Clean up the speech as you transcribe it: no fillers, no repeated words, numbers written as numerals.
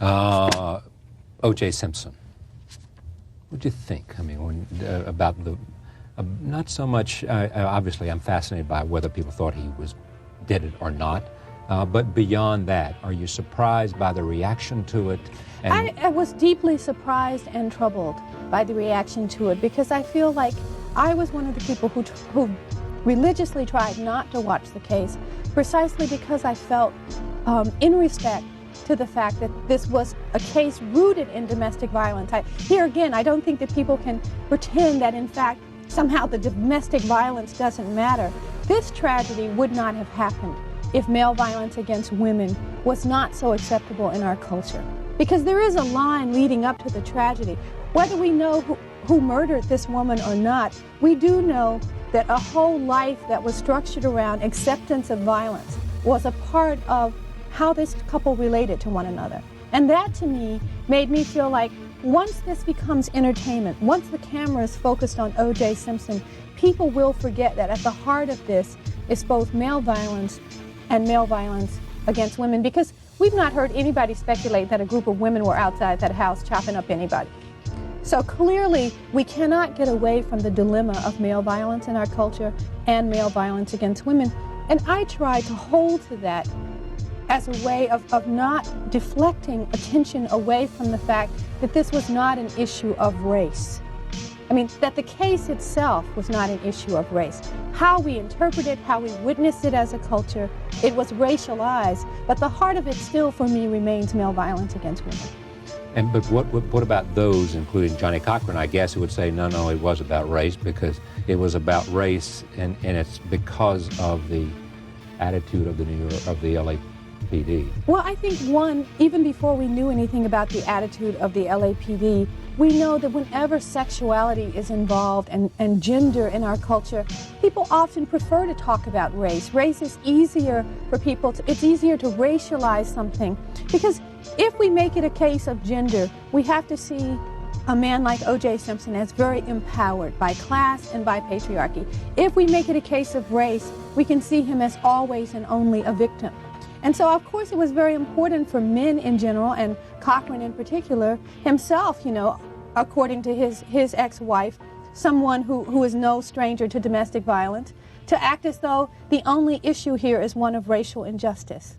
O.J. Simpson. What do you think? I mean, about the, not so much, obviously I'm fascinated by whether people thought he did it or not, but beyond that, are you surprised by the reaction to it? And I was deeply surprised and troubled by the reaction to it, because I feel like I was one of the people who religiously tried not to watch the case, precisely because I felt, in respect to the fact that this was a case rooted in domestic violence. Here again, I don't think that people can pretend that in fact somehow the domestic violence doesn't matter. This tragedy would not have happened if male violence against women was not so acceptable in our culture. Because there is a line leading up to the tragedy. Whether we know who murdered this woman or not, we do know that a whole life that was structured around acceptance of violence was a part of how this couple related to one another. And that, to me, made me feel like once this becomes entertainment, once the camera is focused on O.J. Simpson, people will forget that at the heart of this is both male violence and male violence against women, because we've not heard anybody speculate that a group of women were outside that house chopping up anybody. So clearly, we cannot get away from the dilemma of male violence in our culture and male violence against women. And I try to hold to that as a way of not deflecting attention away from the fact that this was not an issue of race. I mean, that the case itself was not an issue of race. How we interpret it, how we witnessed it as a culture, it was racialized, but the heart of it still, for me, remains male violence against women. But what about those, including Johnny Cochran, I guess, who would say, no, it was about race, because it was about race, and it's because of the attitude of the LAPD. Well, I think, one, even before we knew anything about the attitude of the LAPD, we know that whenever sexuality is involved and gender in our culture, people often prefer to talk about race. Race is easier for people it's easier to racialize something, because if we make it a case of gender, we have to see a man like O.J. Simpson as very empowered by class and by patriarchy. If we make it a case of race, we can see him as always and only a victim. And so, of course, it was very important for men in general, and Cochran in particular, himself, you know, according to his ex-wife, someone who is no stranger to domestic violence, to act as though the only issue here is one of racial injustice.